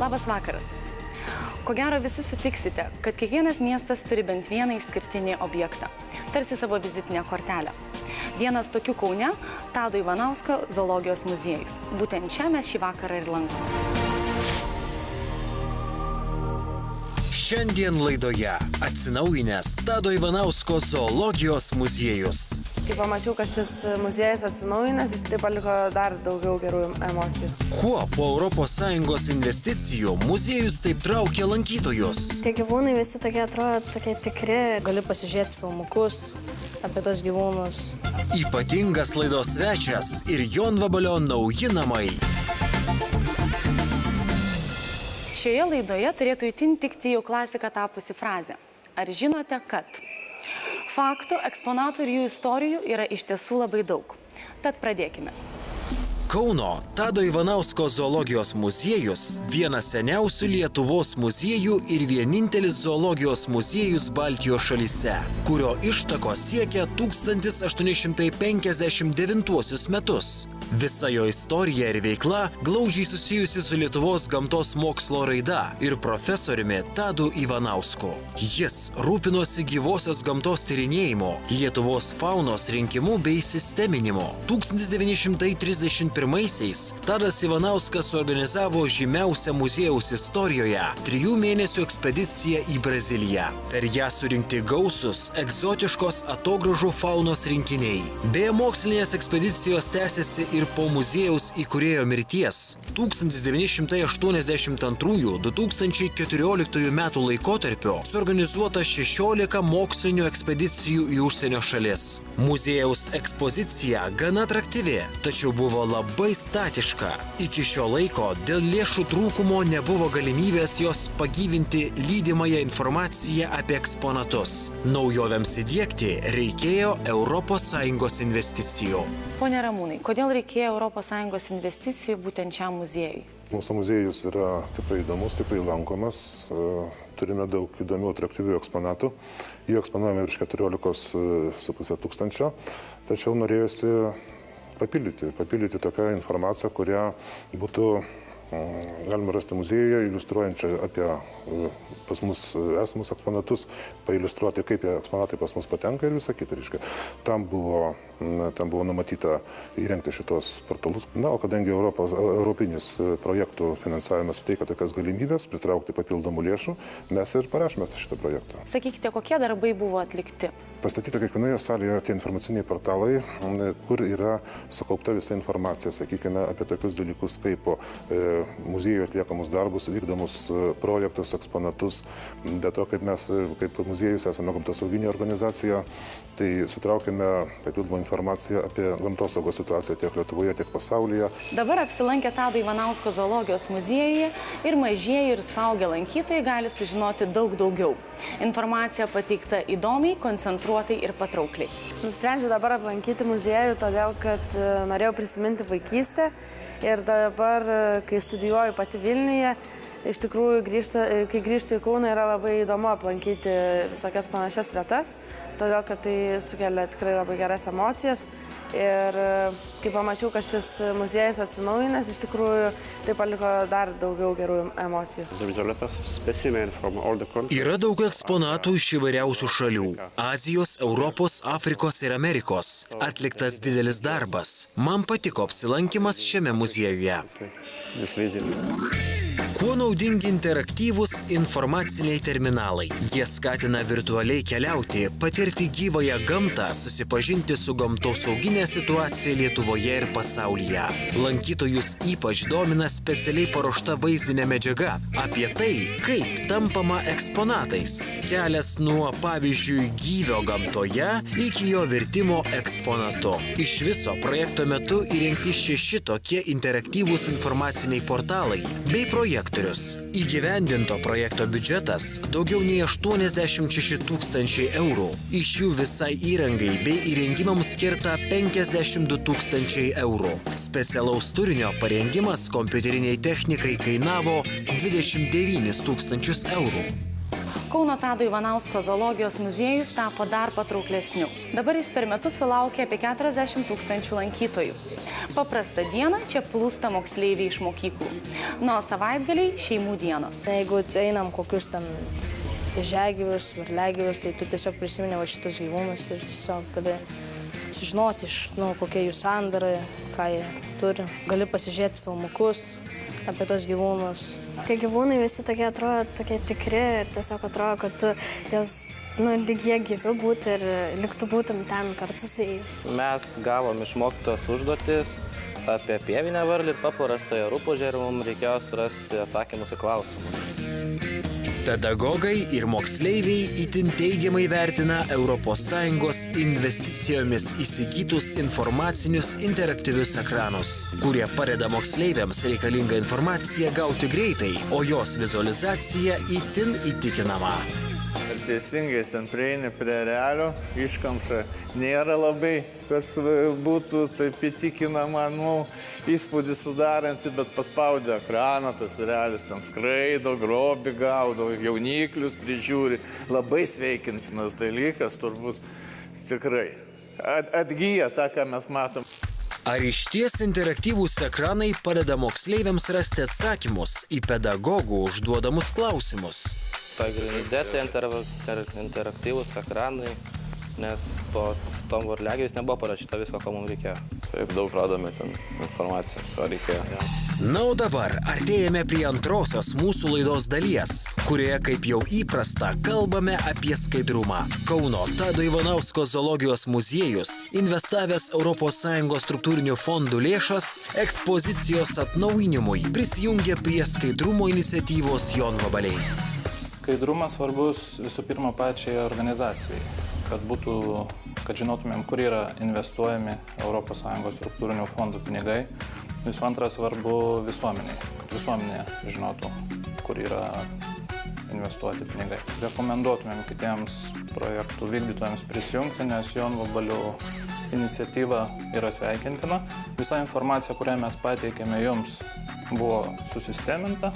Labas vakaras. Ko gero visi sutiksite, kad kiekvienas miestas turi bent vieną išskirtinį objektą, tarsi savo vizitinę kortelę. Vienas tokių Kaune – Tado Ivanausko zoologijos muziejus. Būtent čia mes šį vakarą ir lankomės. Šiandien laidoje atsinaujinęs Tado Ivanausko zoologijos muziejus. Kai pamačiau, kad šis muziejus atsinaujinęs, tai paliko dar daugiau gerų emocijų. Kuo po ES investicijų muziejus taip traukia lankytojus? Tie gyvūnai visi tokie atrodo tokie tikri. Gali pasižiūrėti filmukus apie tos gyvūnus. Ypatingas laidos svečias ir Jonvabalio nauji namai. Šioje laidoje turėtų itin tikti jau klasika tapusi frazė. Ar žinote, kad? Faktų, eksponatų ir jų istorijų yra iš tiesų labai daug. Tad pradėkime. Kauno Tado Ivanausko zoologijos muziejus – vienas seniausių Lietuvos muziejų ir vienintelis zoologijos muziejus Baltijos šalyse, kurio ištakos siekia 1859 metus. Visa jo istorija ir veikla glaudžiai susijusi su Lietuvos gamtos mokslo raida ir profesoriumi Tadu Ivanausku. Jis rūpinosi gyvosios gamtos tyrinėjimu, Lietuvos faunos rinkimu bei sisteminimu. 1931-aisiais Tadas Ivanauskas organizavo žymiausią muziejaus istorijoje 3 mėnesių ekspediciją į Braziliją. Per ją surinkti gausus, egzotiškos atogrąžų faunos rinkiniai. Beje, mokslinės ekspedicijos tęsiasi ir po muziejaus įkūrėjo mirties. 1982–2014 metų laikotarpio suorganizuota 16 mokslinių ekspedicijų į užsienio šalis. Muziejaus ekspozicija gana atraktyvi, tačiau buvo labai statiška. Iki šio laiko dėl lėšų trūkumo nebuvo galimybės jos pagyvinti lydimąją informaciją apie eksponatus. Naujovėms įdiegti reikėjo ES investicijų. Pone Ramūnai, kodėl reikėjo ES investicijų būtent šiam muziejui? Mūsų muziejus yra tikrai įdomus, tikrai lankomas. Turime daug įdomių, atraktyvių eksponatų. Jų eksponuojame virš 14,5 tūkstančio. Tačiau norėjosi papildyti tokią informaciją, kurią būtų galima rasti muziejuje, iliustruojančią apie pas mus esamus eksponatus, pailiustruoti, kaip eksponatai pas mus patenka ir visą kitą. Tam buvo numatyta įrengti šitos portalus. Na, o kadangi europinis projektų finansavimas suteikia tokias galimybės pritraukti papildomų lėšų, mes ir parašėme šitą projektą. Sakykite, kokie darbai buvo atlikti? Pastatyta kiekvienoje salėje tie informaciniai portalai, kur yra sukaupta visa informacija, sakykime, apie tokius dalykus kaip muziejų atliekamus darbus, vykdomus projektus, eksponatus. Be to, kaip mes, kaip muziejus, esame gamtosauginė organizacija, tai sutraukėme papildomą informaciją apie gamtosaugos situaciją tiek Lietuvoje, tiek pasaulyje. Dabar apsilankę Tado Ivanausko zoologijos muziejuje ir mažieji ir suaugę lankytojai gali sužinoti daug daugiau. Informacija pateikta įdomiai, koncentruotai ir patraukliai. Nusprendžiau dabar aplankyti muziejų, todėl kad norėjau prisiminti vaikystę. Ir dabar, kai studijuoju pati Vilniuje, iš tikrųjų, kai grįžtu į Kauną, yra labai įdomu aplankyti visokias panašias vietas, todėl kad tai sukelia tikrai labai geras emocijas. Ir kai pamačiau, kad šis muziejus atsinaujinęs, iš tikrųjų, tai paliko dar daugiau gerų emocijų. Yra daug eksponatų iš įvairiausių šalių – Azijos, Europos, Afrikos ir Amerikos. Atliktas didelis darbas. Man patiko apsilankymas šiame muziejuje. Kuo naudingi interaktyvūs informaciniai terminalai? Jie skatina virtualiai keliauti, patirti gyvąją gamtą, susipažinti su gamtosauginė situacija Lietuvoje ir pasaulyje. Lankytojus ypač domina specialiai paruošta vaizdinė medžiaga apie tai, kaip tampama eksponatais. Kelias nuo, pavyzdžiui, gyvio gamtoje iki jo virtimo eksponatu. Iš viso projekto metu įrengti 6 tokie interaktyvūs informaciniai portalai bei projektorius. Įgyvendinto projekto biudžetas daugiau nei 86 tūkstančiai eurų. Iš jų visai įrangai bei įrengimams skirta 52 tūkstančiai eurų. Specialaus turinio parengimas kompiuteriniai technikai kainavo 29 tūkstančius eurų. Kauno Tado Ivanausko zoologijos muziejus tapo dar patrauklesniu. Dabar jis per metus sulaukia apie 40 000 lankytojų. Paprastą dieną čia plūsta moksleiviai iš mokyklų, nuo savaitgaliai šeimų dienos. Jeigu einam kokius ten žegius, varliagyvius, tai tu tiesiog prisimeni va šitus gyvūnus ir tiesiog gali sužinoti, kokie jų sandarai, ką jie turi. Gali pasižiūrėti filmukus apie tos gyvūnus. Tie gyvūnai visi tokie atrodo tokie tikri ir tiesiog atrodo, kad tu jas, lyg jie gyvi būtų ir liktų būtum ten kartu su jais. Mes gavom iš mokytojos užduotis apie pievinę varlį ir paprastąją rupūžę ir mums reikėjo surasti atsakymus į klausimus. Pedagogai ir moksleiviai itin teigiamai vertina ES investicijomis įsigytus informacinius interaktyvius ekranus, kurie padeda moksleiviams reikalingą informaciją gauti greitai, o jos vizualizacija itin įtikinama. Teisingai ten prieini prie realio, iškamša nėra labai, kad būtų taip įtikinama, įspūdį sudaranti, bet paspaudė ekraną, tas realis ten skraido, grobį gaudo, jauniklius prižiūri. Labai sveikintinas dalykas, turbūt tikrai. Atgyja tą, ką mes matom. Ar išties interaktyvūs ekranai padeda moksleiviams rasti atsakymus į pedagogų užduodamus klausimus? Pagrindė tai interaktyvūs ekranai, nes po tom varliagyviais nebuvo parašyta visko, ko mums reikėjo. Taip, daug radome ten informacijos, ko reikėjo. Na, o dabar artėjame prie antrosios mūsų laidos dalies, kurioje, kaip jau įprasta, kalbame apie skaidrumą. Kauno Tado Ivanausko zoologijos muziejus, investavęs ES struktūrinių fondų lėšas, ekspozicijos atnaujinimui prisijungė prie skaidrumo iniciatyvos Jonvabaliai. Skaidrumas svarbus visų pirma pačiai organizacijai, kad žinotumėm, kur yra investuojami ES struktūrinių fondų pinigai. Visų antra svarbu visuomeniai, kad visuomenė žinotų, kur yra investuoti pinigai. Rekomenduotumėm kitiems projektų vykdytojams prisijungti, nes Jonvabalių iniciatyva yra sveikintina. Visa informacija, kurią mes pateikėme jums, buvo susisteminta.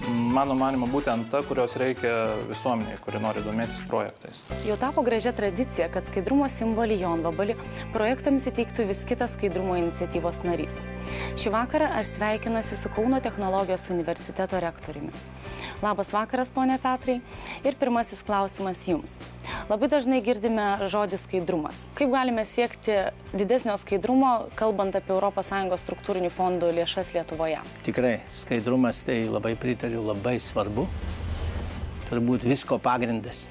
Mano manimo, būtent ta, kurios reikia visuomeniai, kuri nori domėtis projektais. Jau tapo gražia tradicija, kad skaidrumo simbolį Jonvabalį projektams įteiktų vis kitas skaidrumo iniciatyvos narys. Šį vakarą aš sveikinuosi su Kauno technologijos universiteto rektoriumi. Labas vakaras, ponia Petrai. Ir pirmasis klausimas jums. Labai dažnai girdime žodį skaidrumas. Kaip galime siekti didesnio skaidrumo, kalbant apie ES struktūrinių fondų lėšas Lietuvoje? Tikrai, skaidrumas tai labai pritariu, labai svarbu. Turbūt visko pagrindas.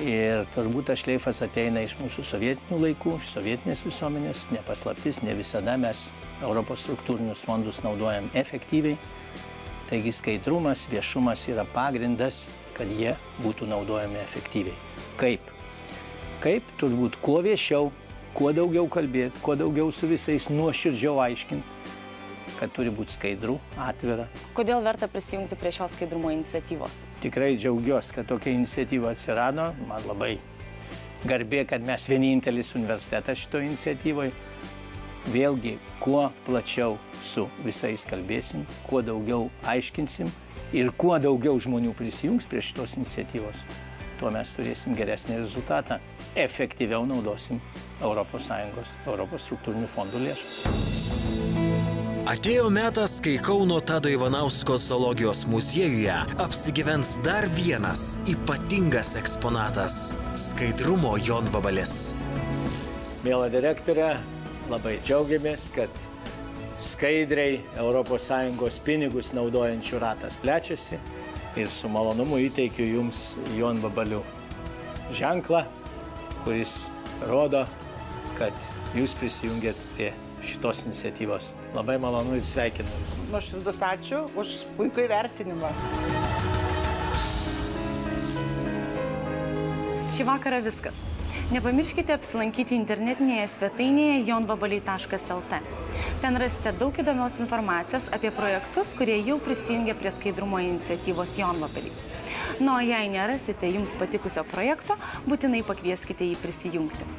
Ir turbūt tas šleifas ateina iš mūsų sovietinių laikų, iš sovietinės visuomenės. Nepaslaptis, ne visada mes Europos struktūrinius fondus naudojam efektyviai. Taigi skaidrumas, viešumas yra pagrindas, kad jie būtų naudojami efektyviai. Kaip? Kaip turbūt kuo viešiau, kuo daugiau kalbėti, kuo daugiau su visais nuoširdžiau aiškinti, kad turi būti skaidru, atvira. Kodėl verta prisijungti prie šios skaidrumo iniciatyvos? Tikrai džiaugiuosi, kad tokia iniciatyva atsirado. Man labai garbė, kad mes vienintelis universitetas šito iniciatyvai. Vėlgi, kuo plačiau su visais kalbėsim, kuo daugiau aiškinsim ir kuo daugiau žmonių prisijungs prie šitos iniciatyvos, tuo mes turėsim geresnį rezultatą. Efektyviau naudosim ES, Europos struktūrinių fondų lėšas. Atėjo metas, kai Kauno Tado Ivanausko zoologijos muziejuje apsigyvens dar vienas ypatingas eksponatas – skaidrumo Jonvabalis. Miela direktorė, labai džiaugiamės, kad skaidriai ES pinigus naudojančių ratas plečiasi ir su malonumu įteikiu jums Jonvabalių ženklą, kuris rodo, kad jūs prisijungėt prie šitos iniciatyvos. Labai malonu ir sveikinu jūs. Nuoširdus ačiū už puikų įvertinimą. Šį vakarą viskas. Nepamirškite apsilankyti internetinėje svetainėje jonvabaliai.lt. Ten rasite daug įdomios informacijos apie projektus, kurie jau prisijungia prie skaidrumo iniciatyvos Jonvabaliai. O jei nerasite jums patikusio projekto, būtinai pakvieskite jį prisijungti.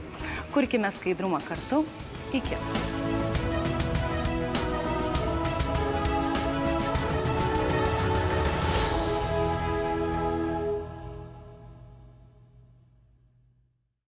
Kurkime skaidrumą kartu. Iki.